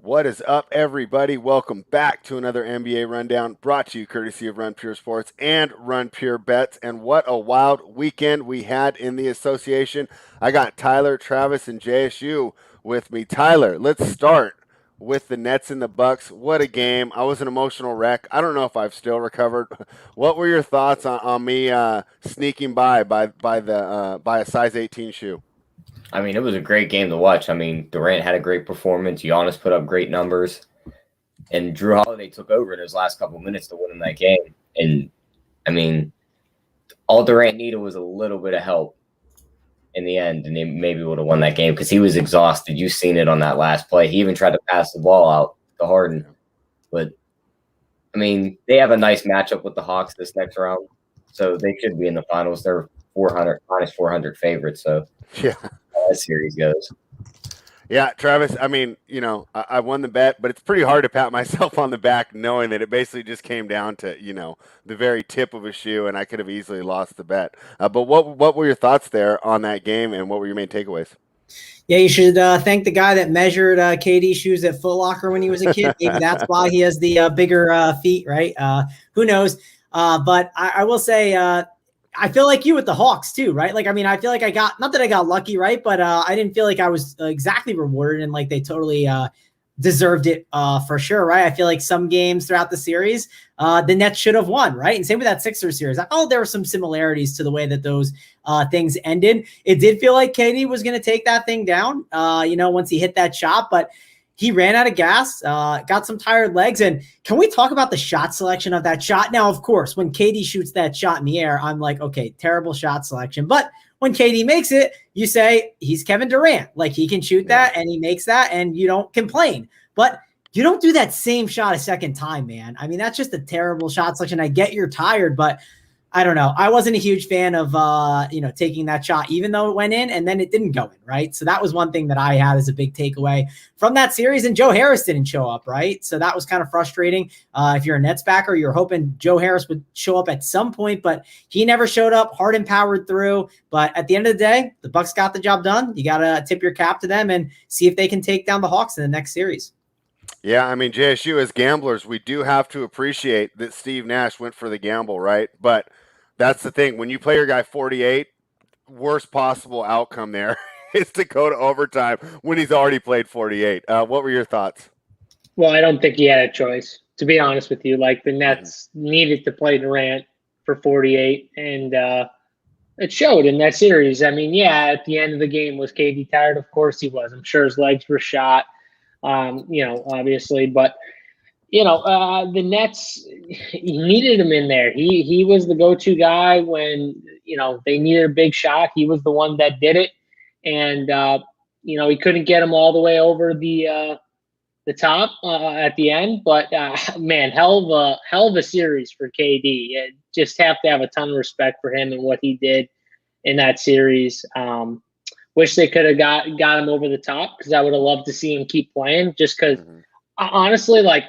What is up, everybody? Welcome back to another NBA Rundown brought to you courtesy of Run Pure Sports and Run Pure Bets. And what a wild weekend we had in the association. I got Tyler, Travis, and JSU with me. Tyler, let's start with the Nets and the Bucks. What a game. I was an emotional wreck. I don't know if I've still recovered. What were your thoughts on me sneaking by a size 18 shoe? I mean, it was a great game to watch. I mean, Durant had a great performance. Giannis put up great numbers. And Drew Holiday took over in his last couple of minutes to win in that game. And, I mean, all Durant needed was a little bit of help in the end, and they maybe would have won that game because he was exhausted. You've seen it on that last play. He even tried to pass the ball out to Harden. But, I mean, they have a nice matchup with the Hawks this next round. So they should be in the finals. They're minus 400 favorites. So, yeah. That series goes. Yeah, Travis, I mean, I won the bet, but it's pretty hard to pat myself on the back knowing that it basically just came down to, the very tip of a shoe, and I could have easily lost the bet. But what were your thoughts there on that game, and what were your main takeaways? Yeah, you should thank the guy that measured KD's shoes at Foot Locker when he was a kid. Maybe that's why he has the bigger feet, right? Who knows? But I will say I feel like you with the Hawks too, right? Like, I mean, I feel like not that I got lucky, right? But I didn't feel like I was exactly rewarded and like they totally deserved it for sure, right? I feel like some games throughout the series, the Nets should have won, right? And same with that Sixers series. I thought there were some similarities to the way that those things ended. It did feel like KD was going to take that thing down, once he hit that shot, but he ran out of gas, got some tired legs. And can we talk about the shot selection of that shot? Now, of course, when KD shoots that shot in the air, I'm like, okay, terrible shot selection. But when KD makes it, you say he's Kevin Durant. Like, he can shoot that and he makes that and you don't complain. But you don't do that same shot a second time, man. I mean, that's just a terrible shot selection. I get you're tired, but I don't know. I wasn't a huge fan of, taking that shot, even though it went in and then it didn't go in, right? So that was one thing that I had as a big takeaway from that series. And Joe Harris didn't show up, right? So that was kind of frustrating. If you're a Nets backer, you're hoping Joe Harris would show up at some point, but he never showed up. Harden powered through. But at the end of the day, the Bucks got the job done. You got to tip your cap to them and see if they can take down the Hawks in the next series. Yeah, I mean, JSU, as gamblers, we do have to appreciate that Steve Nash went for the gamble, right? But that's the thing. When you play your guy 48, worst possible outcome there is to go to overtime when he's already played 48. What were your thoughts? Well, I don't think he had a choice, to be honest with you. Like, the Nets needed to play Durant for 48, and it showed in that series. I mean, yeah, at the end of the game, was KD tired? Of course he was. I'm sure his legs were shot, obviously. But the Nets, he needed him in there. He was the go-to guy when, they needed a big shot. He was the one that did it. And, he couldn't get him all the way over the top at the end. But, man, hell of a series for KD. Just have to have a ton of respect for him and what he did in that series. Wish they could have got him over the top because I would have loved to see him keep playing just because honestly, like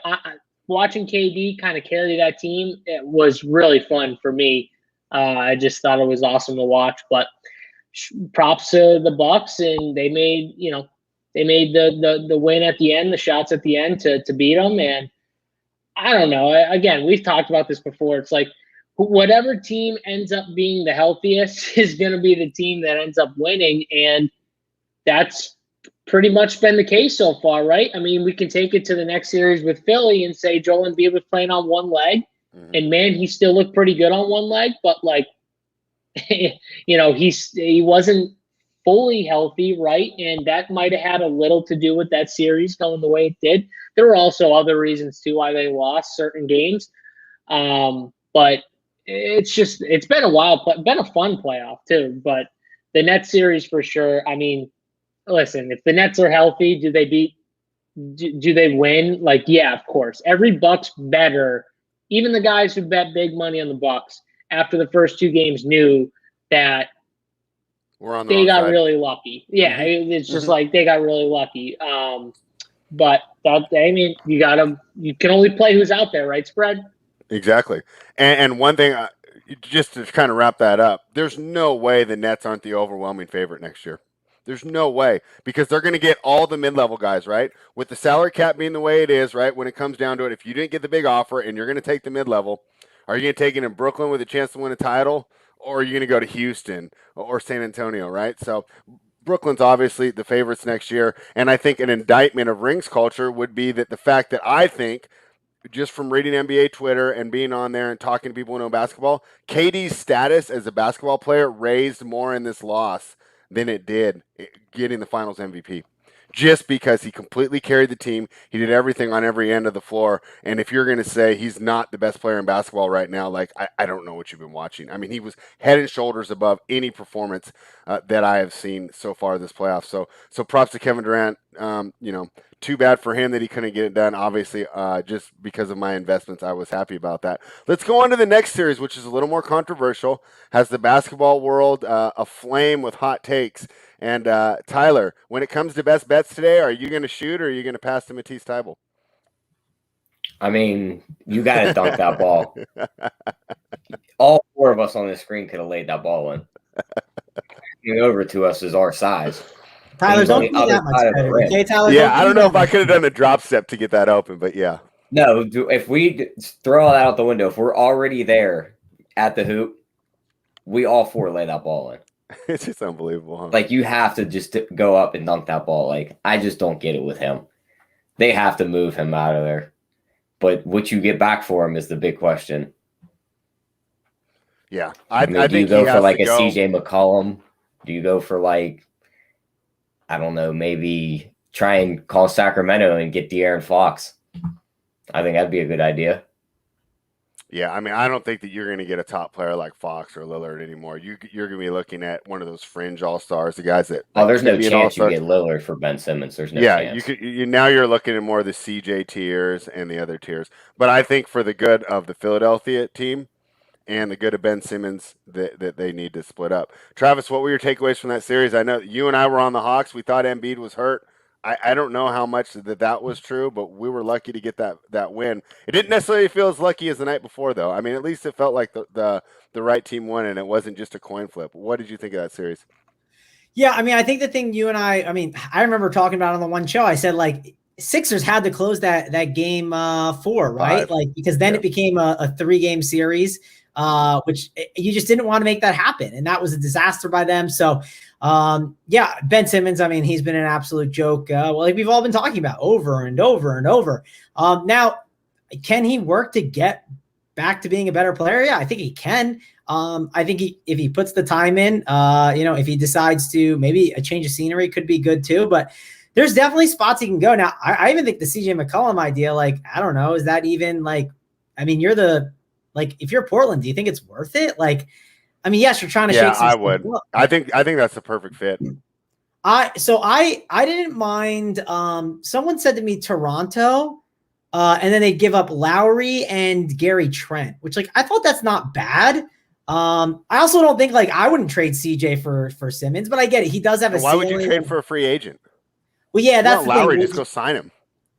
watching KD kind of carry that team, it was really fun for me. I just thought it was awesome to watch. But props to the Bucks, and they made the win at the end, the shots at the end to beat them. And I don't know. Again, we've talked about this before. It's like whatever team ends up being the healthiest is going to be the team that ends up winning, and that's pretty much been the case so far, right? I mean, we can take it to the next series with Philly and say Joel Embiid was playing on one leg, and man, he still looked pretty good on one leg, but like, he wasn't fully healthy, right? And that might have had a little to do with that series going the way it did. There were also other reasons too why they lost certain games, but it's been been a fun playoff too. But the Nets series for sure. I mean, listen, if the Nets are healthy, do they win? Like, yeah, of course. Every Bucks bettor, even the guys who bet big money on the Bucks after the first two games knew that they got really lucky. Yeah, it's just like they got really lucky. But I mean, you can only play who's out there, right, Spread? Exactly. And one thing, just to kind of wrap that up, there's no way the Nets aren't the overwhelming favorite next year. There's no way, because they're going to get all the mid-level guys, right? With the salary cap being the way it is, right? When it comes down to it, if you didn't get the big offer and you're going to take the mid-level, are you going to take it in Brooklyn with a chance to win a title, or are you going to go to Houston or San Antonio, right? So Brooklyn's obviously the favorites next year, and I think an indictment of rings culture would be that the fact that I think, just from reading NBA Twitter and being on there and talking to people who know basketball, KD's status as a basketball player raised more in this loss than it did getting the Finals MVP. Just because he completely carried the team. He did everything on every end of the floor. And if you're going to say he's not the best player in basketball right now, like, I don't know what you've been watching. I mean, he was head and shoulders above any performance that I have seen so far this playoff. So props to Kevin Durant. Too bad for him that he couldn't get it done. Obviously, just because of my investments, I was happy about that. Let's go on to the next series, which is a little more controversial. Has the basketball world aflame with hot takes. And Tyler, when it comes to best bets today, are you going to shoot or are you going to pass to Matisse Thybulle? I mean, you got to dunk that ball. All four of us on the screen could have laid that ball in. Coming over to us is our size. Tyler, don't do that much better. Okay, Tyler. Yeah, I don't know if I could have done the drop step to get that open, but yeah. No, if we throw that out the window, if we're already there at the hoop, we all four lay that ball in. It's just unbelievable, huh? Like, you have to just go up and dunk that ball. Like, I just don't get it with him. They have to move him out of there. But what you get back for him is the big question. Yeah. I think do you go for like a CJ McCollum? Do you go for like, I don't know, maybe try and call Sacramento and get De'Aaron Fox? I think that'd be a good idea. Yeah, I mean, I don't think that you're going to get a top player like Fox or Lillard anymore. You're going to be looking at one of those fringe all-stars, the guys that... Oh, there's no chance you get Lillard for Ben Simmons. There's no chance. Now you're looking at more of the CJ tiers and the other tiers. But I think for the good of the Philadelphia team and the good of Ben Simmons, that they need to split up. Travis, what were your takeaways from that series? I know you and I were on the Hawks. We thought Embiid was hurt. I don't know how much that was true, but we were lucky to get that win. It didn't necessarily feel as lucky as the night before, though. I mean, at least it felt like the right team won, and it wasn't just a coin flip. What did you think of that series? Yeah, I mean, I think the thing you and I remember talking about on the one show, I said, like, Sixers had to close that game 4, right? 5. Like, because then it became a 3-game series, which you just didn't want to make that happen. And that was a disaster by them. So, Ben Simmons, I mean, he's been an absolute joke. Like we've all been talking about over and over and over. Now, can he work to get back to being a better player? Yeah, I think he can. I think if he puts the time in, if he decides to, maybe a change of scenery could be good too, but there's definitely spots he can go. Now, I even think the CJ McCollum idea, like, I don't know, is that even like, I mean, if you're Portland, do you think it's worth it? Like, I mean, yes, you're trying to shake some I would. Up. I think that's the perfect fit. I didn't mind. Someone said to me Toronto, and then they give up Lowry and Gary Trent, which, like, I thought that's not bad. I also don't think, like, I wouldn't trade CJ for Simmons, but I get it. He does have a. Why would you trade for a free agent? Well, yeah, that's Lowry. Just go sign him.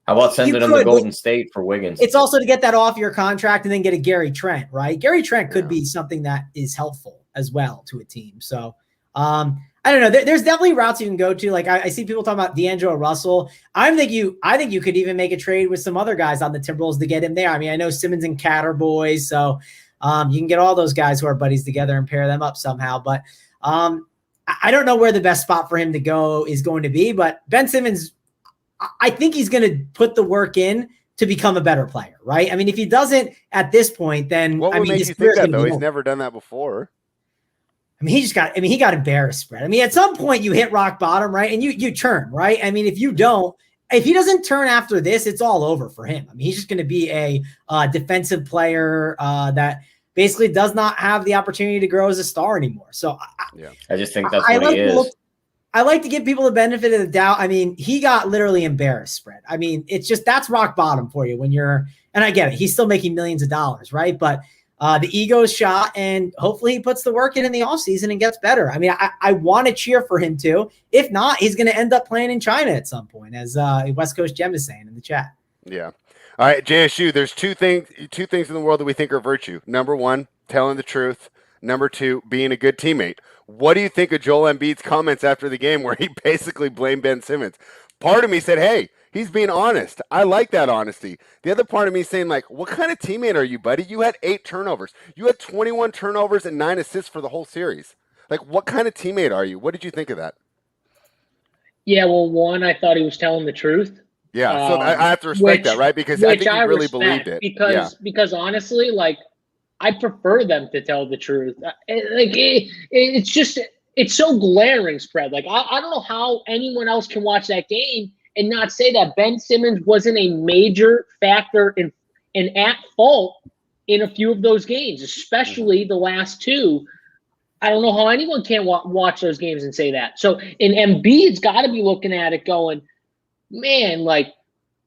How about sending him to Golden State for Wiggins? It's also to get that off your contract and then get a Gary Trent, right? Gary Trent could be something that is helpful as well to a team. So I don't know. There's definitely routes you can go to. Like I see people talking about D'Angelo Russell. I think you could even make a trade with some other guys on the Timberwolves to get him there. I mean, I know Simmons and Cat are boys, so you can get all those guys who are buddies together and pair them up somehow. But I don't know where the best spot for him to go is going to be. But Ben Simmons, I think he's going to put the work in to become a better player, right? I mean, if he doesn't at this point, then what would make you think that, though? He's never done that before. I mean, he got embarrassed, Brett. I mean, at some point you hit rock bottom, right? And you turn, right? I mean, if he doesn't turn after this, it's all over for him. I mean, he's just going to be a defensive player that basically does not have the opportunity to grow as a star anymore. So I just think that's what he is. I like to give people the benefit of the doubt. I mean, he got literally embarrassed, Brett. I mean, it's just, that's rock bottom for you and I get it. He's still making millions of dollars, right? But the ego is shot, and hopefully he puts the work in the offseason and gets better. I mean, I want to cheer for him too. If not, he's going to end up playing in China at some point, as West Coast Gem is saying in the chat. Yeah. All right, JSU, there's two things in the world that we think are virtue. Number one, telling the truth. Number two, being a good teammate. What do you think of Joel Embiid's comments after the game where he basically blamed Ben Simmons? Part of me said, hey, he's being honest. I like that honesty. The other part of me saying, like, what kind of teammate are you, buddy? You had 8 turnovers. You had 21 turnovers and 9 assists for the whole series. Like, what kind of teammate are you? What did you think of that? Yeah, well, one, I thought he was telling the truth. Yeah, so I have to respect that, right? Because I think he really believed it. Because honestly, like, I prefer them to tell the truth. It's so glaring, spread. Like, I don't know how anyone else can watch that game and not say that Ben Simmons wasn't a major factor and at fault in a few of those games, especially the last 2. I don't know how anyone can't watch those games and say that. So, and Embiid's got to be looking at it going, man, like,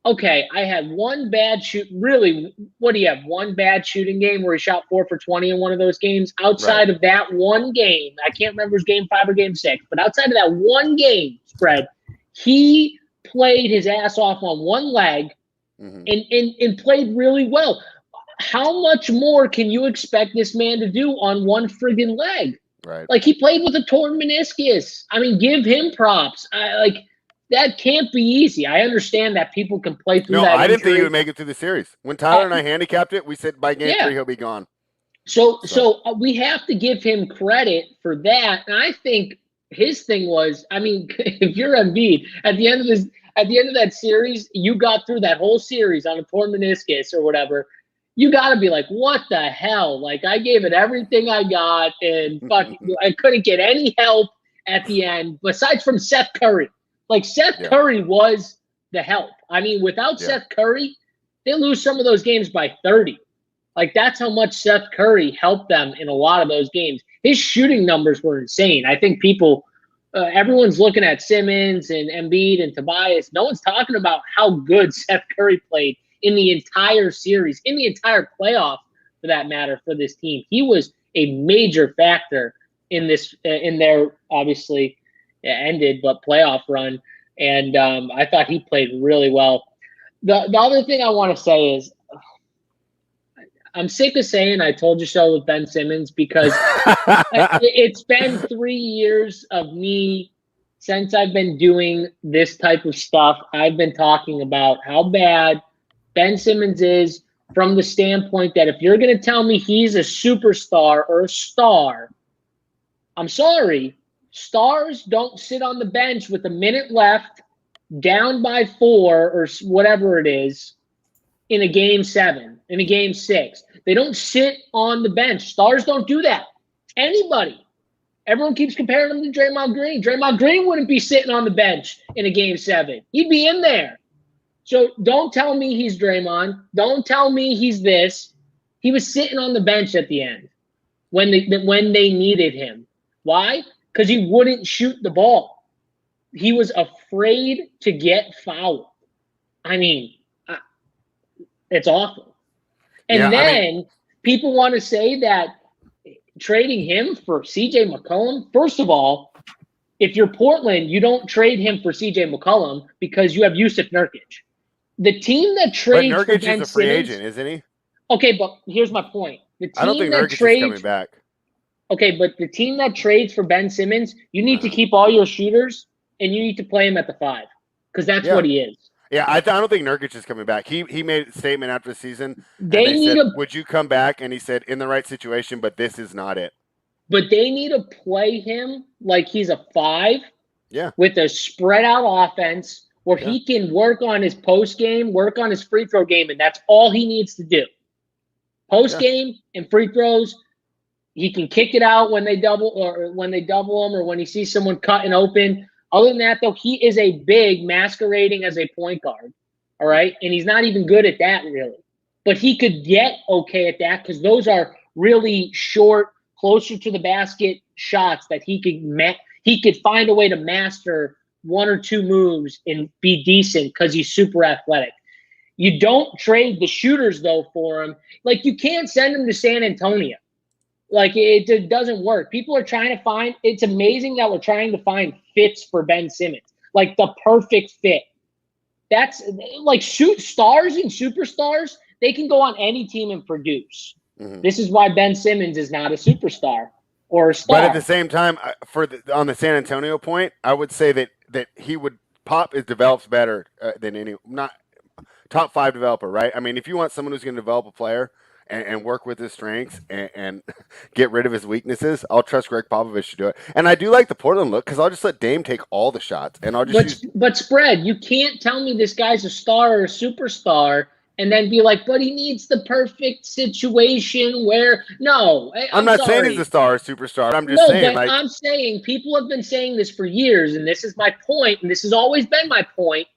okay, I had one bad shoot. Really, what do you have? One bad shooting game where he shot 4 for 20 in one of those games. Outside of that one game, I can't remember if it was game 5 or game 6, but outside of that one game, spread, he played his ass off on one leg and played really well. How much more can you expect this man to do on one friggin' leg? Right. Like, he played with a torn meniscus. I mean, give him props. That can't be easy. I understand that people can play through that. No, I didn't injury. think he would make it through the series. When Tyler and I handicapped it, we said by game 3 he'll be gone. So we have to give him credit for that. And I think his thing was, I mean, if you're Embiid, at the end of that series, you got through that whole series on a torn meniscus or whatever. You got to be like, what the hell? Like, I gave it everything I got, and I couldn't get any help at the end, besides from Seth Curry. Like, Seth Curry was the help. I mean, without Seth Curry, they lose some of those games by 30. Like, that's how much Seth Curry helped them in a lot of those games. His shooting numbers were insane. I think everyone's looking at Simmons and Embiid and Tobias. No one's talking about how good Seth Curry played in the entire series, in the entire playoff, for that matter, for this team. He was a major factor in their, obviously, ended, but playoff run. And I thought he played really well. The other thing I want to say is, I'm sick of saying I told you so with Ben Simmons, because it's been 3 years of me since I've been doing this type of stuff. I've been talking about how bad Ben Simmons is, from the standpoint that if you're going to tell me he's a superstar or a star, I'm sorry. Stars don't sit on the bench with a minute left, down by 4 or whatever it is, in a game 7, in a game 6. They don't sit on the bench. Stars don't do that. Anybody. Everyone keeps comparing them to Draymond Green. Draymond Green wouldn't be sitting on the bench in a game 7. He'd be in there. So don't tell me he's Draymond. Don't tell me he's this. He was sitting on the bench at the end when they needed him. Why? Because he wouldn't shoot the ball. He was afraid to get fouled. I mean, it's awful. And people want to say that trading him for C.J. McCollum, first of all, if you're Portland, you don't trade him for C.J. McCollum because you have Yusuf Nurkic. The team that trades for Ben Simmons, is a free agent, isn't he? Okay, but here's my point. I don't think Nurkic is coming back. Okay, but the team that trades for Ben Simmons, you need to keep all your shooters, and you need to play him at the 5, because that's what he is. Yeah, I don't think Nurkic is coming back. He made a statement after the season. They said, would you come back? And he said, in the right situation, but this is not it. But they need to play him like he's a 5 with a spread-out offense where he can work on his post-game, work on his free throw game, and that's all he needs to do. Post-game and free throws, he can kick it out when they double him, or when he sees someone cutting open. Other than that, though, he is a big masquerading as a point guard, all right? And he's not even good at that, really. But he could get okay at that, because those are really short, closer to the basket shots that he could find a way to master 1 or 2 moves and be decent because he's super athletic. You don't trade the shooters, though, for him. Like, you can't send him to San Antonio. Like, it doesn't work. People are trying to find – it's amazing that we're trying to find fits for Ben Simmons, like the perfect fit. That's – like, stars and superstars, they can go on any team and produce. This is why Ben Simmons is not a superstar. or a star. But at the same time, on the San Antonio point, I would say that he would Pop develops better than any not top 5 developer, right? I mean, if you want someone who's going to develop a player and work with his strengths and get rid of his weaknesses, I'll trust Greg Popovich to do it. And I do like the Portland look because I'll just let Dame take all the shots, and I'll just But spread, you can't tell me this guy's a star or a superstar and then be like, but he needs the perfect situation where no. I'm not saying he's a star or superstar. I'm just saying, but I'm saying people have been saying this for years, and this is my point, and this has always been my point.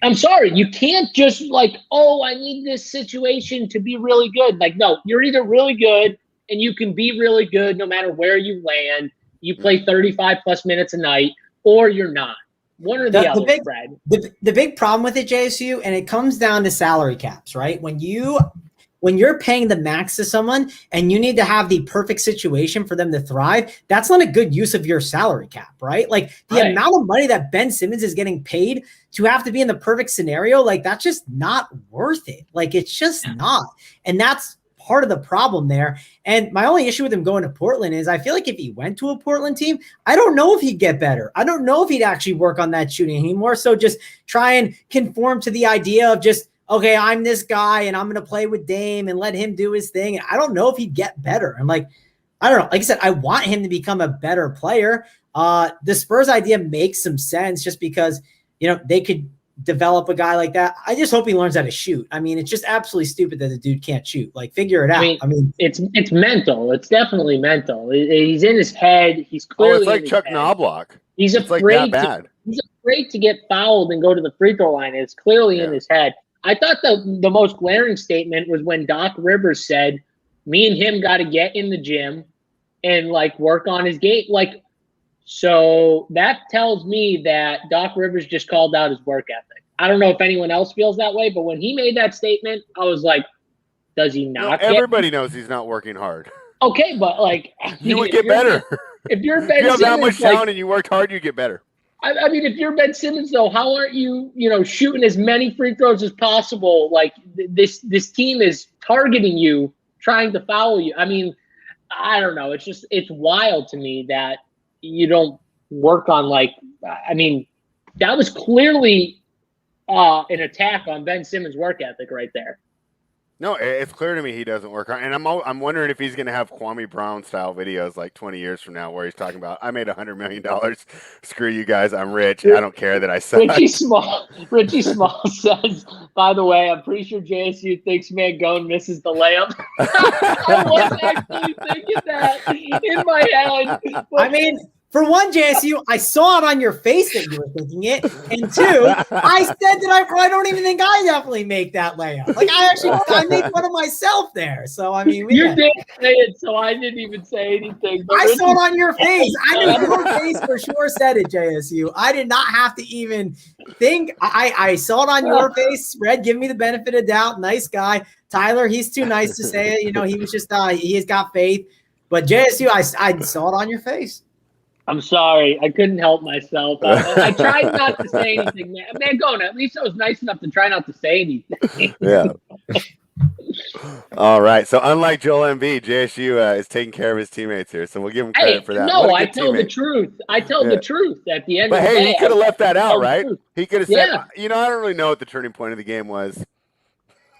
I'm sorry, you can't just like, oh, I need this situation to be really good. Like, no, you're either really good and you can be really good no matter where you land. You play 35 plus minutes a night, or you're not. One or the other, Brad. The big problem with it, JSU, and it comes down to salary caps, right? When you're paying the max to someone and you need to have the perfect situation for them to thrive, that's not a good use of your salary cap, right? Like the amount of money that Ben Simmons is getting paid to have to be in the perfect scenario, like that's just not worth it. Like it's just not. And that's part of the problem there. And my only issue with him going to Portland is I feel like if he went to a Portland team, I don't know if he'd get better. I don't know if he'd actually work on that shooting. He more so just try and conform to the idea of just, okay, I'm this guy and I'm going to play with Dame and let him do his thing. And I don't know if he'd get better. I'm like, I don't know. Like I said, I want him to become a better player. The Spurs idea makes some sense just because, they could develop a guy like that. I just hope he learns how to shoot. I mean, it's just absolutely stupid that the dude can't shoot. Like, figure it out. I mean, it's mental. It's definitely mental. He's in his head. He's clearly it's like Chuck Knobloch. He's afraid. He's afraid to get fouled and go to the free throw line. It's clearly in his head. I thought the most glaring statement was when Doc Rivers said, "Me and him got to get in the gym and like work on his game." Like, so that tells me that Doc Rivers just called out his work ethic. I don't know if anyone else feels that way, but when he made that statement, I was like, does he not? Everybody knows he's not working hard. Okay, but like, you would get better. If you're Ben if you have that much Simmons, talent and you worked hard, you get better. I mean, if you're Ben Simmons, though, how aren't you, shooting as many free throws as possible? Like this team is targeting you, trying to foul you. I mean, I don't know. It's wild to me that you don't work on that was clearly an attack on Ben Simmons' work ethic right there. No, it's clear to me he doesn't work hard, and I'm wondering if he's going to have Kwame Brown style videos like 20 years from now, where he's talking about, I made $100 million. Screw you guys, I'm rich. I don't care that I suck. Richie Small says, by the way, I'm pretty sure JSU thinks Mangone misses the layup. I was actually thinking that in my head. I mean, for one, JSU, I saw it on your face that you were thinking it. And two, I said that I don't even think I definitely make that layup. Like, I made fun of myself there. So, I mean. You did say it, so I didn't even say anything. I saw it on your face. I knew your face for sure said it, JSU. I did not have to even think. I saw it on your face. Red, give me the benefit of doubt. Nice guy. Tyler, he's too nice to say it. He was just, he has got faith. But JSU, I saw it on your face. I'm sorry. I couldn't help myself. I tried not to say anything. Mangone, at least I was nice enough to try not to say anything. Yeah. All right. So unlike Joel Embiid, JSU is taking care of his teammates here. So we'll give him credit for that. No, I tell the truth. I tell the truth at the end of the day. But hey, he could have left that out, right? He could have said, I don't really know what the turning point of the game was.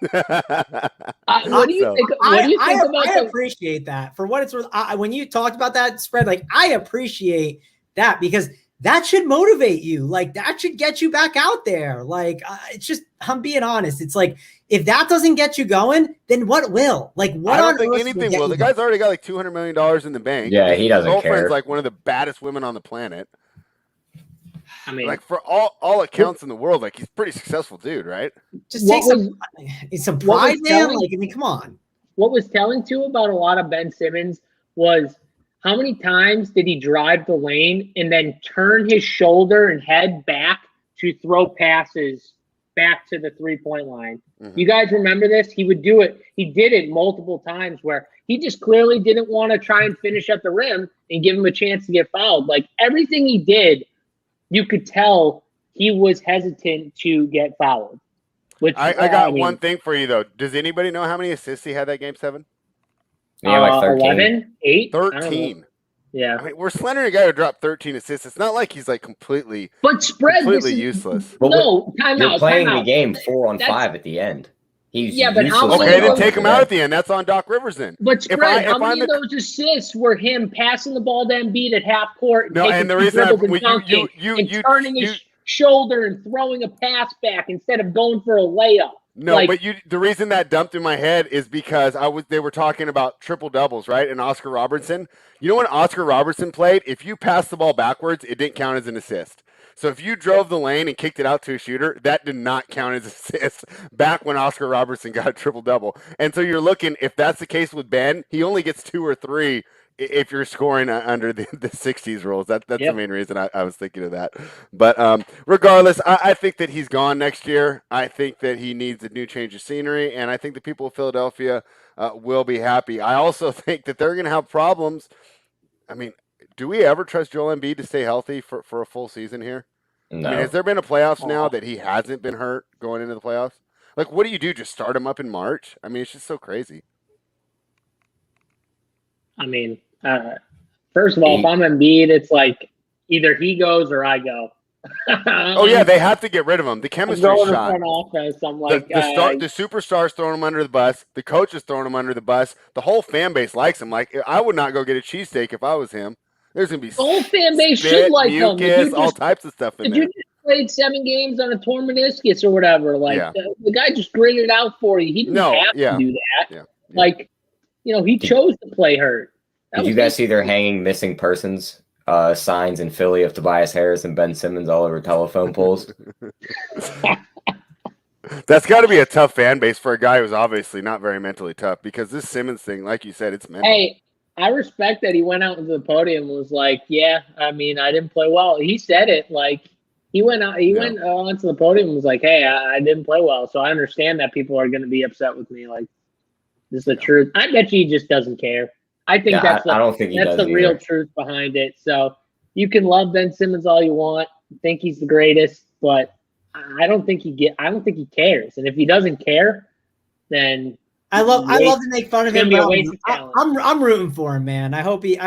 What do you think? I appreciate that for what it's worth. When you talked about that spread, like I appreciate that because that should motivate you. Like that should get you back out there. Like it's just, I'm being honest. It's like if that doesn't get you going, then what will? Like what? I don't think anything will. The guy's already got like $200 million in the bank. Yeah, he doesn't care. His girlfriend's like one of the baddest women on the planet. I mean, like for all accounts in the world, like he's a pretty successful dude, right? Just take some pride, man. Like, I mean, come on. What was telling too about a lot of Ben Simmons was how many times did he drive the lane and then turn his shoulder and head back to throw passes back to the 3-point line? Mm-hmm. You guys remember this? He would do it. He did it multiple times where he just clearly didn't want to try and finish at the rim and give him a chance to get fouled. Like everything he did, you could tell he was hesitant to get fouled. Which I got one thing for you, though. Does anybody know how many assists he had that Game 7? Yeah, like 13. 11, 8, 13. Yeah. I mean, we're slandering a guy who dropped 13 assists. It's not like he's like completely useless. No, You're playing the game 4-on-5 at the end. He's but how useless. many Okay, then take him out at the end. That's on Doc Rivers then. But Spread, how many of those assists were him passing the ball to Embiid at half court and No, and the reason turning his shoulder and throwing a pass back instead of going for a layup? No, but the reason that dumped in my head is because they were talking about triple doubles, right? And Oscar Robertson. You know when Oscar Robertson played, if you passed the ball backwards, it didn't count as an assist. So if you drove the lane and kicked it out to a shooter, that did not count as assist back when Oscar Robertson got a triple double. And so you're looking, if that's the case with Ben, he only gets 2 or 3 if you're scoring under the 60s rules. That's the main reason I was thinking of that. But regardless, I think that he's gone next year. I think that he needs a new change of scenery, and I think the people of Philadelphia will be happy. I also think that they're going to have problems. I mean, do we ever trust Joel Embiid to stay healthy for a full season here? No. I mean, has there been a playoffs now that he hasn't been hurt going into the playoffs? Like, what do you do? Just start him up in March? I mean, it's just so crazy. I mean, first of all, if I'm Embiid, it's like either he goes or I go. Oh, yeah, they have to get rid of him. The chemistry shot. I'm like, the superstars throwing him under the bus. The coach is throwing him under the bus. The whole fan base likes him. Like, I would not go get a cheesesteak if I was him. There's going to be the whole fan base should like him. All types of stuff in there. You just played 7 games on a torn meniscus or whatever. Like, the guy just gritted it out for you. He didn't have to do that. Yeah. Like, he chose to play hurt. Did you guys see their hanging missing persons signs in Philly of Tobias Harris and Ben Simmons all over telephone poles? That's got to be a tough fan base for a guy who's obviously not very mentally tough, because this Simmons thing, like you said, it's mental. Hey, I respect that he went out into the podium and was like, yeah, I mean, I didn't play well. He said it. Like, he went onto the podium and was like, hey, I didn't play well. So I understand that people are going to be upset with me. Like, this is the truth. I bet you he just doesn't care. I think I don't think that's the real truth behind it. So you can love Ben Simmons all you want, think he's the greatest, but I don't think he cares. And if he doesn't care, then I love to make fun of him. I'm rooting for him, man. I hope he,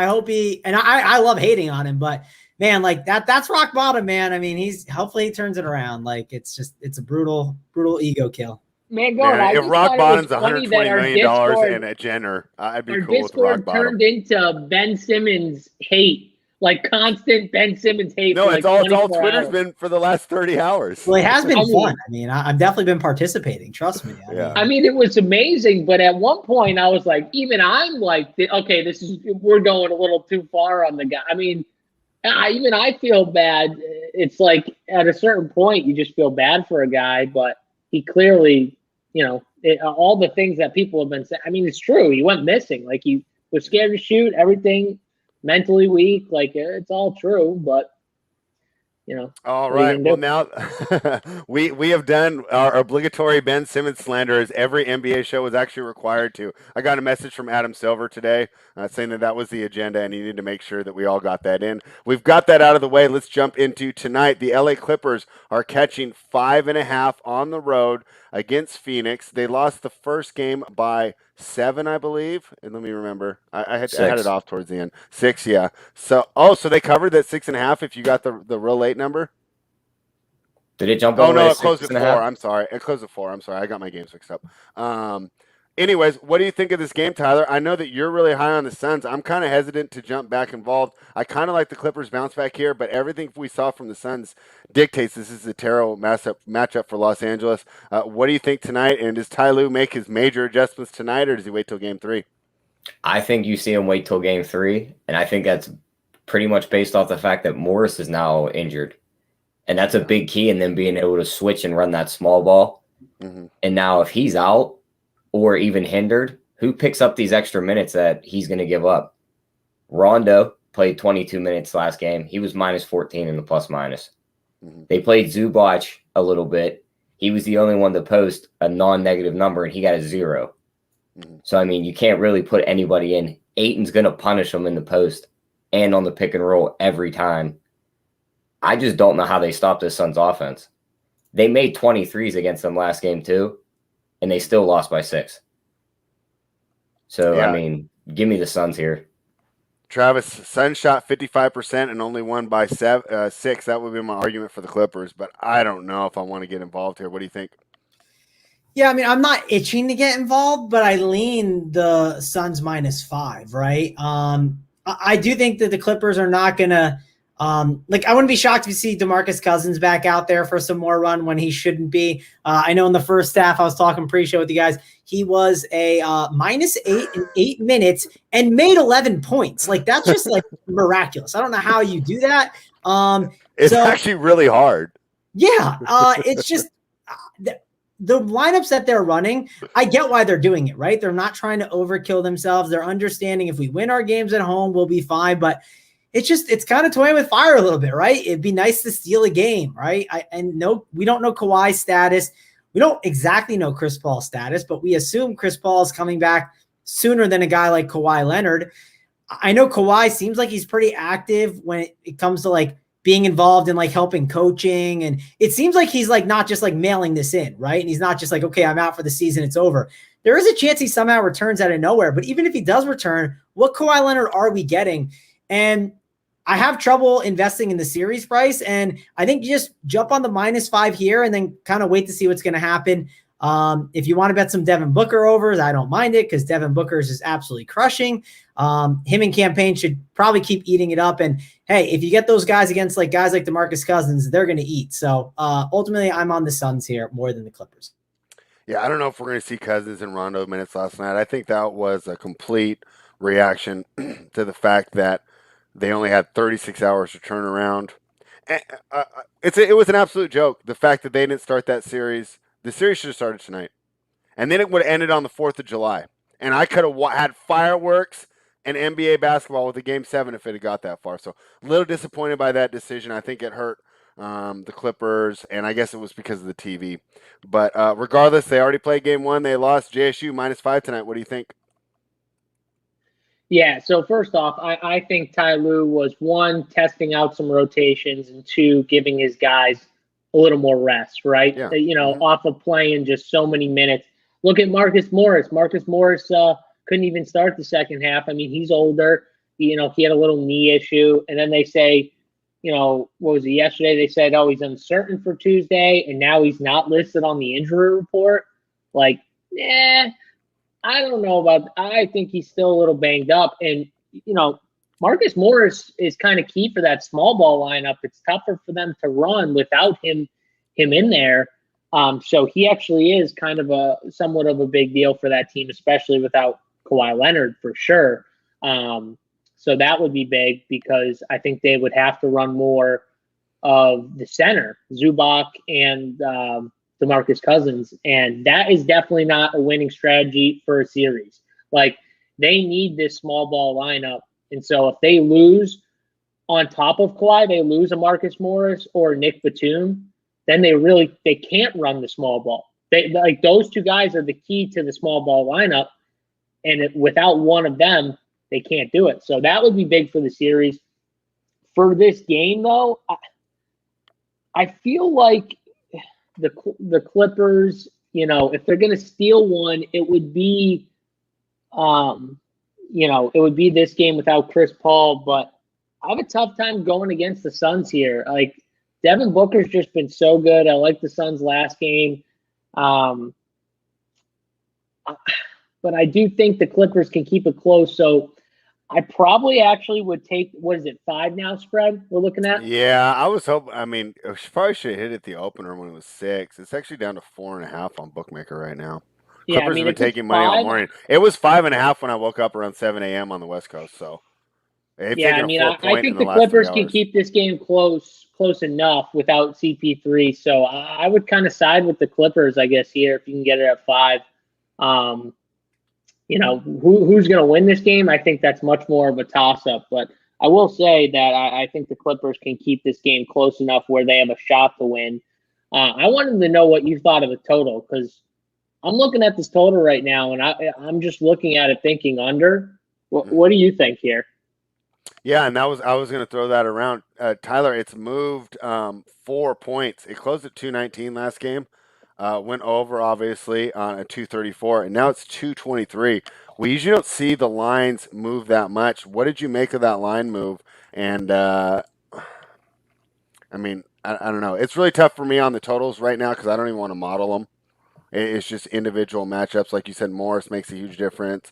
and I love hating on him, but man, like that's rock bottom, man. I mean, hopefully he turns it around. Like, it's a brutal ego kill. Man, if rock bottom's $120 million and a Jenner, I'd be cool with rock bottom. Turned into Ben Simmons hate, like constant Ben Simmons hate. No, it's all Twitter's been for the last 30 hours. Well, it has been fun. I mean, I've definitely been participating. Trust me. I mean, it was amazing, but at one point I was like, even I'm like, okay, we're going a little too far on the guy. I mean, I feel bad. It's like at a certain point you just feel bad for a guy, but he clearly, all the things that people have been saying. I mean, it's true. He went missing. Like, he was scared to shoot, everything, mentally weak. Like, it's all true, but, All right. Well, now we have done our obligatory Ben Simmons slander, as every NBA show was actually required to. I got a message from Adam Silver today saying that was the agenda, and he needed to make sure that we all got that in. We've got that out of the way. Let's jump into tonight. The LA Clippers are catching 5.5 on the road against Phoenix. They lost the first game by 7, I believe. And let me remember. I had it off towards the end. 6, yeah. So they covered that 6.5 if you got the real late number? Did it jump over? It closed at 4. I'm sorry. It closed at 4. I'm sorry. I got my games mixed up. Anyways, what do you think of this game, Tyler? I know that you're really high on the Suns. I'm kind of hesitant to jump back involved. I kind of like the Clippers bounce back here, but everything we saw from the Suns dictates this is a terrible matchup for Los Angeles. What do you think tonight? And does Ty Lue make his major adjustments tonight, or does he wait till game 3? I think you see him wait till game 3, and I think that's pretty much based off the fact that Morris is now injured. And that's a big key in them being able to switch and run that small ball. Mm-hmm. And now if he's out or even hindered, who picks up these extra minutes that he's going to give up? Rondo played 22 minutes last game. He was minus 14 in the plus-minus. Mm-hmm. They played Zubac a little bit. He was the only one to post a non-negative number, and he got a 0. Mm-hmm. So, I mean, you can't really put anybody in. Ayton's going to punish him in the post and on the pick and roll every time. I just don't know how they stopped this Suns offense. They made 23s against them last game too, and they still lost by 6. So, yeah. I mean, Give me the Suns here. Travis, Suns shot 55% and only won by 6. That would be my argument for the Clippers, but I don't know if I want to get involved here. What do you think? Yeah, I mean, I'm not itching to get involved, but I lean the Suns -5, right? I do think that the Clippers are not going to I wouldn't be shocked to see DeMarcus Cousins back out there for some more run when he shouldn't be. I know in the first half, I was talking pre-show with you guys, he was a -8 in 8 minutes and made 11 points. Like, that's just like miraculous. I don't know how you do that. It's actually really hard. Yeah, it's just the lineups that they're running, I get why they're doing it, right? They're not trying to overkill themselves. They're understanding if we win our games at home, we'll be fine. But it's kind of toying with fire a little bit, right? It'd be nice to steal a game, right? We don't know Kawhi's status. We don't exactly know Chris Paul's status, but we assume Chris Paul is coming back sooner than a guy like Kawhi Leonard. I know Kawhi seems like he's pretty active when it comes to like being involved in like helping coaching. And it seems like he's like not just like mailing this in, right? And he's not just like, okay, I'm out for the season, it's over. There is a chance he somehow returns out of nowhere. But even if he does return, what Kawhi Leonard are we getting? And I have trouble investing in the series price. And I think you just jump on the -5 here and then kind of wait to see what's going to happen. If you want to bet some Devin Booker overs, I don't mind it because Devin Booker's is absolutely crushing. Him and Campaign should probably keep eating it up. And hey, if you get those guys against like guys like DeMarcus Cousins, they're going to eat. So ultimately, I'm on the Suns here more than the Clippers. Yeah, I don't know if we're going to see Cousins and Rondo minutes last night. I think that was a complete reaction to the fact that they only had 36 hours to turn around. It was an absolute joke. The fact that they didn't start that series. The series should have started tonight. And then it would have ended on the 4th of July. And I could have had fireworks and NBA basketball with a Game 7 if it had got that far. So a little disappointed by that decision. I think it hurt the Clippers, and I guess it was because of the TV. But regardless, they already played Game 1. They lost. JSU -5 tonight. What do you think? Yeah, so first off, I think Ty Lue was, one, testing out some rotations, and two, giving his guys a little more rest, right? Yeah. Off of playing just so many minutes. Look at Marcus Morris. Marcus Morris couldn't even start the second half. I mean, he's older. He had a little knee issue. And then they say, what was it yesterday? They said, oh, he's uncertain for Tuesday, and now he's not listed on the injury report. Like, I don't know about – I think he's still a little banged up. And, Marcus Morris is kind of key for that small ball lineup. It's tougher for them to run without him in there. So he actually is kind of somewhat of a big deal for that team, especially without Kawhi Leonard for sure. So that would be big because I think they would have to run more of the center, Zubac and DeMarcus Cousins. And that is definitely not a winning strategy for a series. Like, they need this small ball lineup. And so if they lose on top of Kawhi, they lose a Marcus Morris or Nick Batum, then they can't run the small ball. Those two guys are the key to the small ball lineup. And without one of them, they can't do it. So that would be big for the series. For this game, though, I feel like the Clippers, if they're going to steal one, it would be it would be this game without Chris Paul, but I have a tough time going against the Suns here. Like, Devin Booker's just been so good. I like the Suns last game. But I do think the Clippers can keep it close. So I probably actually would take, 5 now spread we're looking at? Yeah, I was hoping. I mean, she probably should have hit it the opener when it was 6. It's actually down to 4.5 on Bookmaker right now. Yeah, Clippers have been taking money all morning. It was 5.5 when I woke up around 7 a.m. on the West Coast. So, I think the Clippers can keep this game close enough without CP3. So I would kind of side with the Clippers, I guess, here if you can get it at 5. Who's going to win this game? I think that's much more of a toss-up. But I will say that I think the Clippers can keep this game close enough where they have a shot to win. I wanted to know what you thought of the total because I'm looking at this total right now, and I'm just looking at it thinking under. What do you think here? Yeah, and I was going to throw that around. Tyler, it's moved 4 points. It closed at 219 last game. Went over, obviously, on a 234, and now it's 223. We usually don't see the lines move that much. What did you make of that line move? And, I don't know. It's really tough for me on the totals right now because I don't even want to model them. It's just individual matchups. Like you said, Morris makes a huge difference.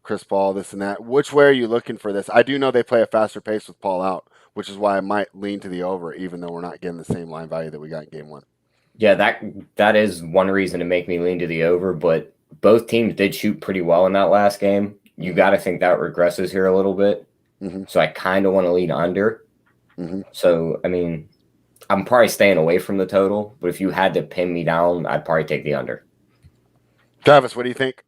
Chris Paul, this and that. Which way are you looking for this? I do know they play a faster pace with Paul out, which is why I might lean to the over, even though we're not getting the same line value that we got in game one. Yeah, that is one reason to make me lean to the over, but both teams did shoot pretty well in that last game. You got to think that regresses here a little bit. Mm-hmm. So I kind of want to lean under. Mm-hmm. So, I'm probably staying away from the total, but if you had to pin me down, I'd probably take the under. Travis, what do you think?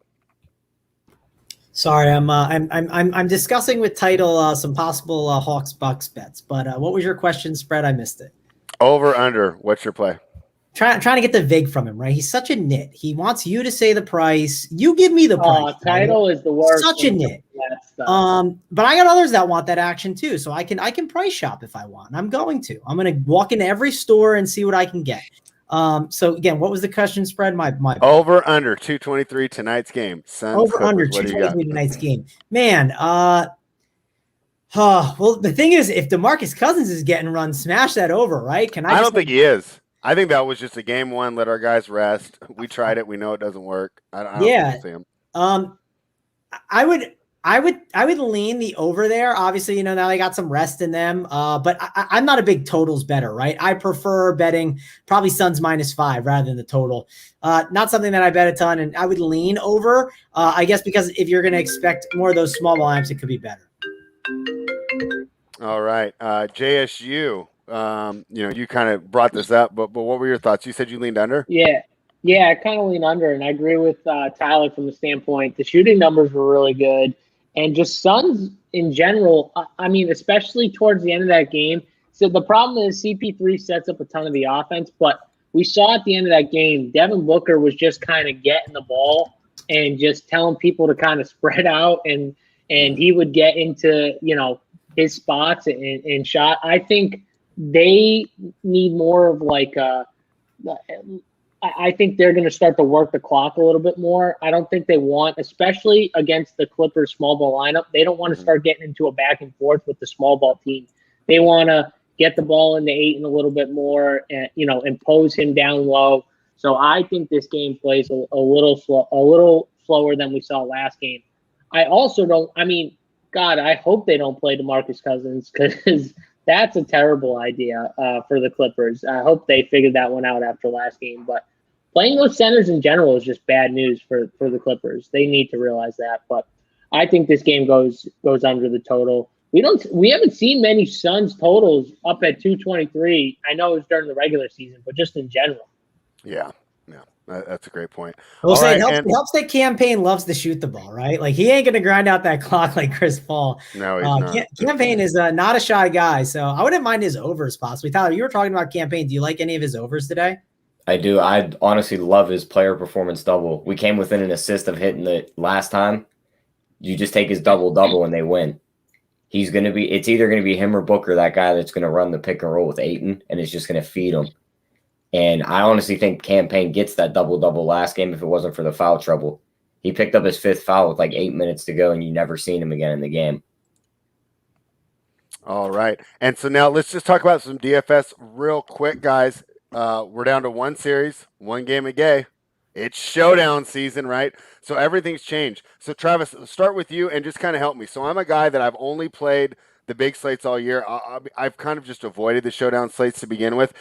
Sorry, I'm discussing with Title some possible Hawks Bucks bets. But what was your question spread? I missed it. Over, under. What's your play? Trying to get the vig from him, right? He's such a nit. He wants you to say the price. You give me the price. Title is the worst. Such a nit. But I got others that want that action too, so I can price shop if I want. I'm going to. I'm going to walk into every store and see what I can get. So again, what was the question spread? My over under 223 tonight's game. Suns, over Clippers. under 223 tonight's game. Man, well, the thing is, if DeMarcus Cousins is getting run, smash that over, right? I don't think he is. I think that was just a game one. Let our guys rest. We tried it. We know it doesn't work. I don't see him. I would lean the over there. Obviously, now they got some rest in them. But I'm not a big totals better, right? I prefer betting probably Suns -5 rather than the total. Not something that I bet a ton, and I would lean over. I guess because if you're going to expect more of those small volumes, it could be better. All right, JSU. You kind of brought this up, but what were your thoughts? You said you leaned under? Yeah, I kind of lean under, and I agree with Tyler from the standpoint. The shooting numbers were really good, and just Suns in general, especially towards the end of that game. So the problem is CP3 sets up a ton of the offense, but we saw at the end of that game, Devin Booker was just kind of getting the ball and just telling people to kind of spread out, and he would get into, his spots and shot. I think they need more of I think they're going to start to work the clock a little bit more. I don't think they want, especially against the Clippers small ball lineup, they don't want to start getting into a back and forth with the small ball team. They want to get the ball into Ayton a little bit more and, impose him down low. So I think this game plays a little slower than we saw last game. I also don't, God, I hope they don't play DeMarcus Cousins because that's a terrible idea for the Clippers. I hope they figured that one out after last game. But playing those centers in general is just bad news for the Clippers. They need to realize that. But I think this game goes under the total. We haven't seen many Suns totals up at 223. I know it was during the regular season, but just in general. Yeah. That's a great point. Well, it helps that Campaign loves to shoot the ball, right? Like he ain't going to grind out that clock like Chris Paul. No, he's not. Campaign is not a shy guy, so I wouldn't mind his overs possibly. Tyler, you were talking about Campaign. Do you like any of his overs today? I do. I honestly love his player performance double. We came within an assist of hitting it last time. You just take his double and they win. It's either going to be him or Booker, that guy that's going to run the pick and roll with Ayton, and it's just going to feed him. And I honestly think Campaign gets that double-double last game if it wasn't for the foul trouble. He picked up his 5th foul with 8 minutes to go, and you never seen him again in the game. All right. And so now let's just talk about some DFS real quick, guys. We're down to one series, one game a day. It's showdown season, right? So everything's changed. So, Travis, start with you and just kind of help me. So I'm a guy that I've only played the big slates all year. I've kind of just avoided the showdown slates to begin with.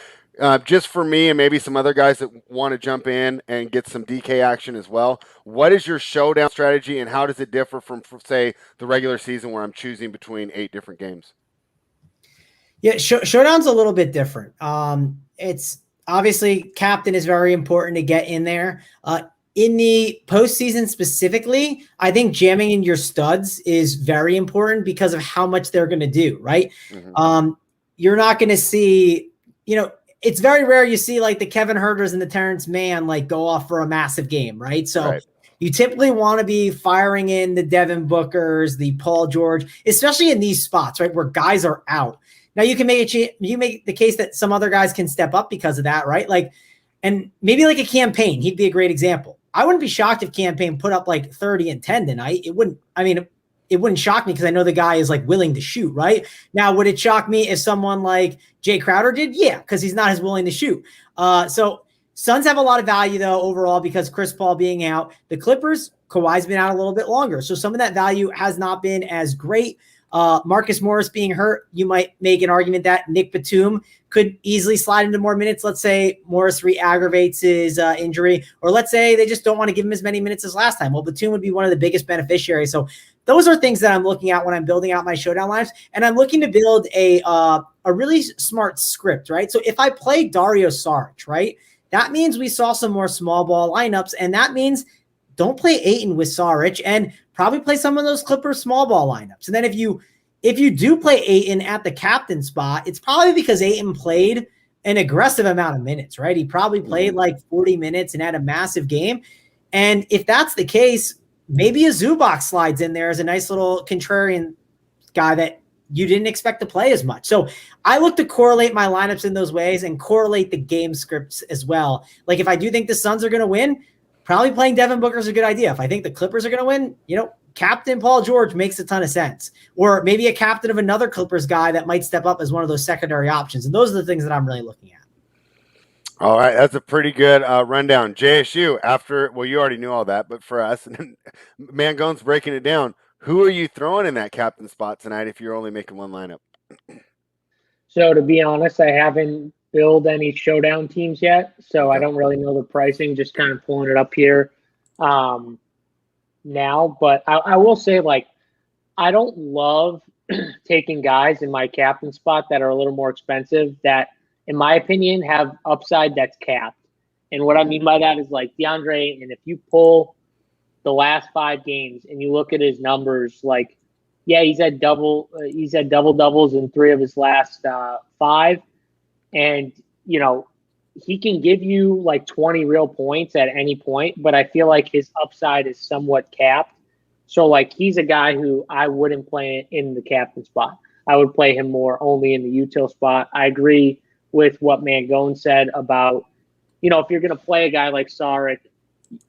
Just for me and maybe some other guys that want to jump in and get some DK action as well. What is your showdown strategy and how does it differ from say, the regular season where I'm choosing between 8 different games? Yeah, showdown's a little bit different. It's obviously captain is very important to get in there. In the postseason specifically, I think jamming in your studs is very important because of how much they're going to do, right? Mm-hmm. You're not going to see, it's very rare you see the Kevin Huerters and the Terrence Mann go off for a massive game, right? So you typically want to be firing in the Devin Bookers, the Paul George, especially in these spots, right, where guys are out. Now you can make the case that some other guys can step up because of that, right? And maybe like a Campaign, he'd be a great example. I wouldn't be shocked if Campaign put up like 30 and 10 tonight. It wouldn't shock me because I know the guy is like willing to shoot, right? Now, would it shock me if someone like Jay Crowder did? Yeah, because he's not as willing to shoot. So Suns have a lot of value, though, overall, because Chris Paul being out. The Clippers, Kawhi's been out a little bit longer. So some of that value has not been as great. Marcus Morris being hurt, you might make an argument that Nick Batum could easily slide into more minutes. Let's say Morris re-aggravates his injury, or let's say they just don't want to give him as many minutes as last time. Well, Batum would be one of the biggest beneficiaries. So those are things that I'm looking at when I'm building out my showdown lines, and I'm looking to build a really smart script, right? So if I play Dario Saric, right, that means we saw some more small ball lineups, and that means don't play Ayton with Saric and probably play some of those Clippers small ball lineups. And then if you do play Ayton at the captain spot, it's probably because Ayton played an aggressive amount of minutes, right? He probably played like 40 minutes and had a massive game. And if that's the case, maybe a Zubac slides in there as a nice little contrarian guy that you didn't expect to play as much. So I look to correlate my lineups in those ways and correlate the game scripts as well. Like if I do think the Suns are going to win, probably playing Devin Booker is a good idea. If I think the Clippers are going to win, Captain Paul George makes a ton of sense. Or maybe a captain of another Clippers guy that might step up as one of those secondary options. And those are the things that I'm really looking at. All right, that's a pretty good rundown. JSU, you already knew all that, but for us, and Mangone's breaking it down. Who are you throwing in that captain spot tonight if you're only making one lineup? So to be honest, I haven't built any showdown teams yet, so I don't really know the pricing, just kind of pulling it up here now. But I will say, like, I don't love taking guys in my captain spot that are a little more expensive that, in my opinion, have upside that's capped. And what I mean by that is like DeAndre, and if you pull the last 5 games and you look at his numbers, like, yeah, he's had double doubles in 3 of his last 5. And, he can give you like 20 real points at any point, but I feel like his upside is somewhat capped. So like, he's a guy who I wouldn't play in the captain spot. I would play him more only in the util spot. I agree with what Mangone said about, if you're going to play a guy like Saric,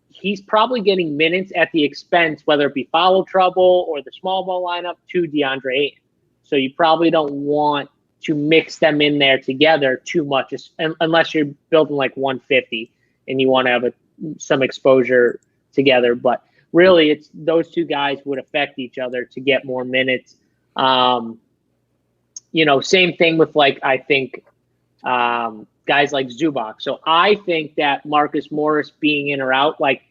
he's probably getting minutes at the expense, whether it be foul trouble or the small ball lineup, to DeAndre Ayton. So you probably don't want to mix them in there together too much, unless you're building like 150 and you want to have some exposure together. But really, it's those two guys would affect each other to get more minutes. Same thing with like, I think guys like Zubac. So I think that Marcus Morris being in or out, like,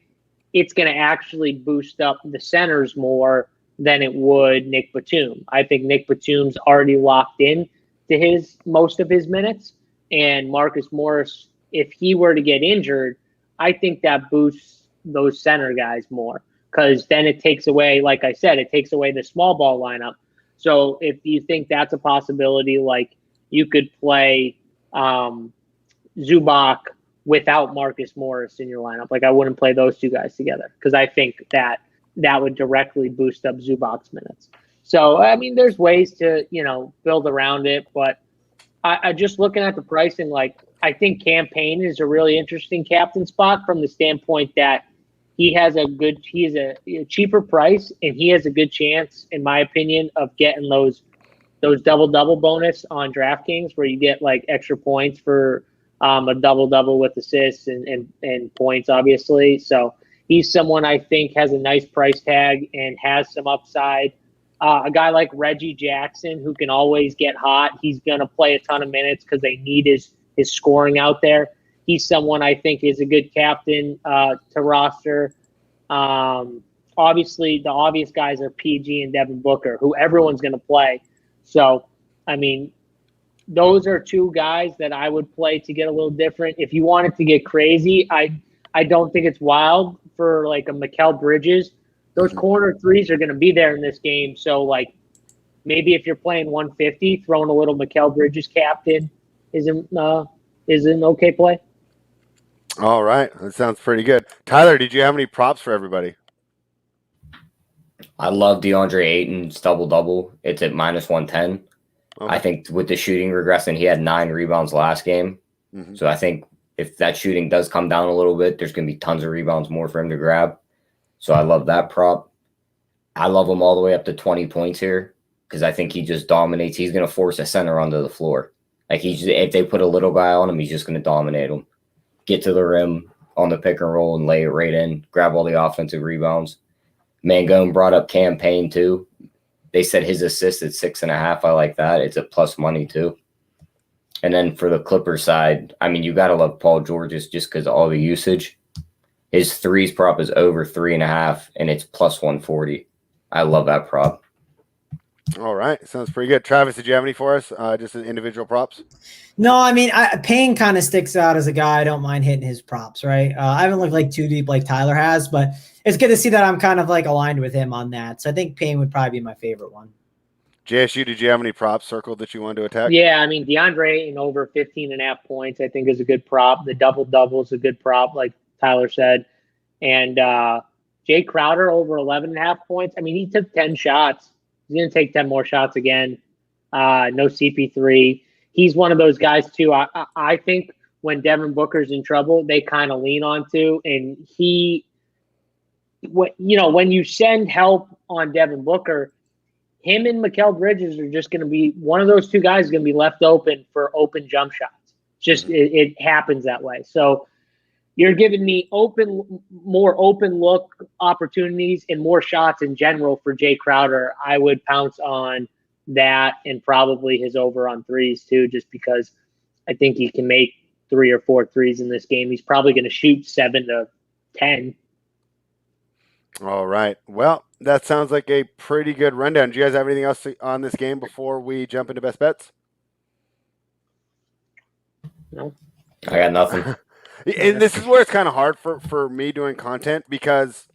it's going to actually boost up the centers more than it would Nick Batum. I think Nick Batum's already locked in to most of his minutes, and Marcus Morris, if he were to get injured, I think that boosts those center guys more, because then it takes away, like I said, it takes away the small ball lineup. So if you think that's a possibility, like, you could play Zubac without Marcus Morris in your lineup. Like, I wouldn't play those two guys together, because I think that would directly boost up Zubac's minutes. So, I mean, there's ways to, build around it, but I just looking at the pricing, like, I think Campaign is a really interesting captain spot from the standpoint that he is a cheaper price, and he has a good chance, in my opinion, of getting those double-double bonus on DraftKings, where you get like extra points for a double-double with assists and points, obviously. So he's someone I think has a nice price tag and has some upside. A guy like Reggie Jackson, who can always get hot. He's going to play a ton of minutes because they need his scoring out there. He's someone I think is a good captain to roster. Obviously, the obvious guys are PG and Devin Booker, who everyone's going to play. So, I mean, those are two guys that I would play to get a little different. If you wanted to get crazy, I don't think it's wild for like a Mikal Bridges. Those corner threes are going to be there in this game. So, like, maybe if you're playing 150, throwing a little Mikal Bridges captain is an okay play. All right. That sounds pretty good. Tyler, did you have any props for everybody? I love DeAndre Ayton's double-double. It's at -110. Okay. I think with the shooting regressing, he had 9 rebounds last game. Mm-hmm. So I think if that shooting does come down a little bit, there's going to be tons of rebounds more for him to grab. So I love that prop. I love him all the way up to 20 points here because I think he just dominates. He's going to force a center onto the floor. Like if they put a little guy on him, he's just going to dominate him. Get to the rim on the pick and roll and lay it right in. Grab all the offensive rebounds. Mangone brought up campaign too. They said his assist at 6.5. I like that. It's a plus money too. And then for the Clippers side, I mean, you got to love Paul George just because of all the usage. His threes prop is over 3.5, and it's plus 140. I love that prop. All right. Sounds pretty good. Travis, did you have any for us? Just as individual props? No, I mean, Payne kind of sticks out as a guy. I don't mind hitting his props, right? I haven't looked like too deep like Tyler has, but it's good to see that I'm kind of like aligned with him on that. So I think Payne would probably be my favorite one. JSU, did you have any props circled that you wanted to attack? Yeah, I mean, DeAndre in over 15.5 points, I think is a good prop. The double-double is a good prop, like Tyler said. And Jay Crowder over 11.5 points. I mean, he took 10 shots. He's going to take 10 more shots again. No CP3. He's one of those guys, too. I think when Devin Booker's in trouble, they kind of lean on to. And when you send help on Devin Booker, him and Mikal Bridges are just going to be one of those two guys is going to be left open for open jump shots. Just it happens that way. So you're giving me more open look opportunities and more shots in general for Jay Crowder. I would pounce on that and probably his over on threes too, just because I think he can make 3 or 4 threes in this game. He's probably going to shoot 7 to 10. All right. Well, that sounds like a pretty good rundown. Do you guys have anything else on this game before we jump into best bets? No. I got nothing. And this is where it's kind of hard for me doing content because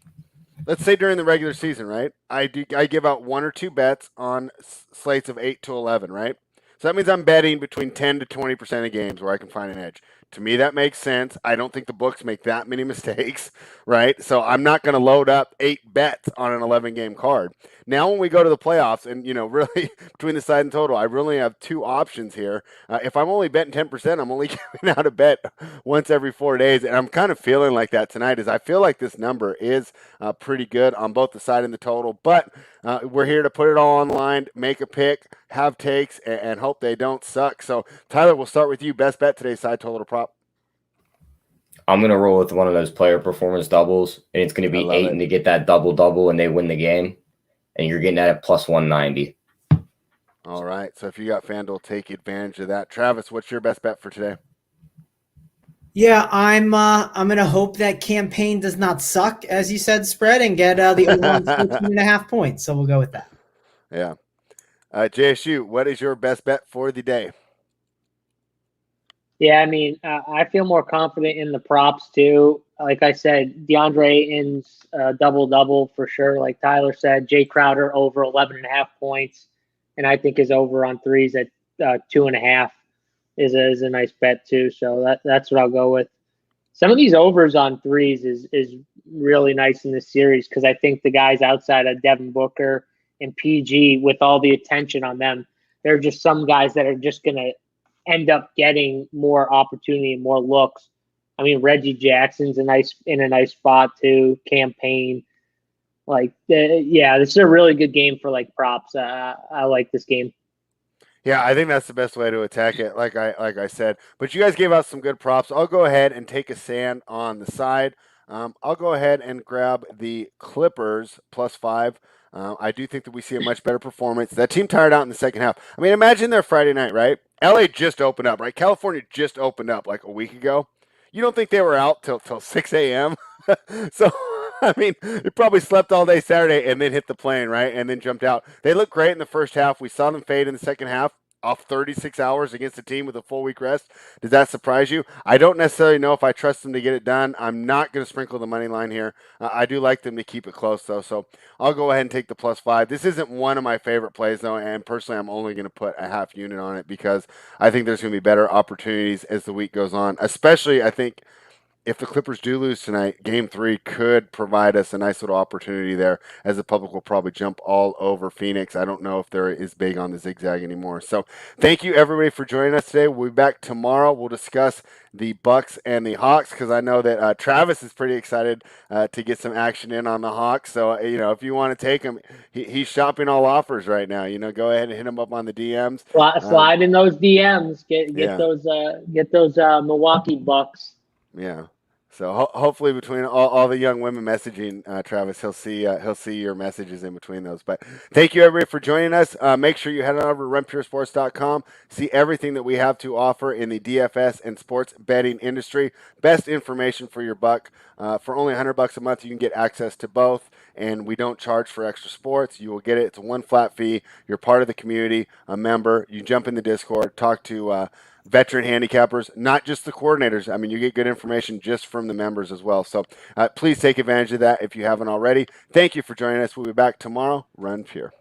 let's say during the regular season, right? I give out 1 or 2 bets on slates of 8 to 11, right? So that means I'm betting between 10 to 20% of games where I can find an edge. To me, that makes sense. I don't think the books make that many mistakes, right? So I'm not going to load up 8 bets on an 11-game card. Now, when we go to the playoffs and, really between the side and total, I really have 2 options here. If I'm only betting 10%, I'm only giving out a bet once every 4 days. And I'm kind of feeling like that tonight is I feel like this number is pretty good on both the side and the total. But we're here to put it all on the line, make a pick, have takes, and hope they don't suck. So, Tyler, we'll start with you. Best bet today, side total to prop. I'm going to roll with one of those player performance doubles, and it's going to be 8 and to get that double-double, and they win the game, and you're getting that at plus 190. All right. So if you got FanDuel, take advantage of that. Travis, what's your best bet for today? Yeah, I'm gonna hope that campaign does not suck, as you said, spread and get the over 14.5 points. So we'll go with that. Yeah. JSU, what is your best bet for the day? Yeah, I mean, I feel more confident in the props too. Like I said, DeAndre in double-double for sure. Like Tyler said, Jay Crowder over 11.5 points. And I think his over on threes at 2.5 is a nice bet too. So that's what I'll go with. Some of these overs on threes is really nice in this series because I think the guys outside of Devin Booker and PG, with all the attention on them, they're just some guys that are just going to end up getting more opportunity and more looks. I mean, Reggie Jackson's in a nice spot too. Campaign, this is a really good game for like props. I like this game. Yeah, I think that's the best way to attack it. Like I said, but you guys gave out some good props. I'll go ahead and take a stand on the side. I'll go ahead and grab the Clippers plus 5. I do think that we see a much better performance. That team tired out in the second half. I mean, imagine their Friday night, right? LA just opened up, right? California just opened up like a week ago. You don't think they were out till 6 a.m.? So, I mean, they probably slept all day Saturday and then hit the plane, right? And then jumped out. They looked great in the first half. We saw them fade in the second half off 36 hours against a team with a full week rest. Does that surprise you? I don't necessarily know if I trust them to get it done. I'm not going to sprinkle the money line here. I do like them to keep it close, though. So I'll go ahead and take the plus 5. This isn't one of my favorite plays, though, and personally, I'm only going to put a half unit on it because I think there's going to be better opportunities as the week goes on, especially, I think, if the Clippers do lose tonight, Game 3 could provide us a nice little opportunity there, as the public will probably jump all over Phoenix. I don't know if they're as big on the zigzag anymore. So thank you, everybody, for joining us today. We'll be back tomorrow. We'll discuss the Bucks and the Hawks, because I know that Travis is pretty excited to get some action in on the Hawks. So, if you want to take him, he's shopping all offers right now. Go ahead and hit him up on the DMs. Slide in those DMs. Get Yeah. those Milwaukee Bucks. Yeah. So hopefully between all the young women messaging Travis, he'll see your messages in between those. But thank you, everybody, for joining us. Make sure you head on over to runpuresports.com. See everything that we have to offer in the DFS and sports betting industry. Best information for your buck. For only $100 a month, you can get access to both. And we don't charge for extra sports. You will get it. It's a one flat fee. You're part of the community, a member. You jump in the Discord, talk to veteran handicappers, not just the coordinators. I mean, you get good information just from the members as well. So please take advantage of that if you haven't already. Thank you for joining us. We'll be back tomorrow. Run Pure.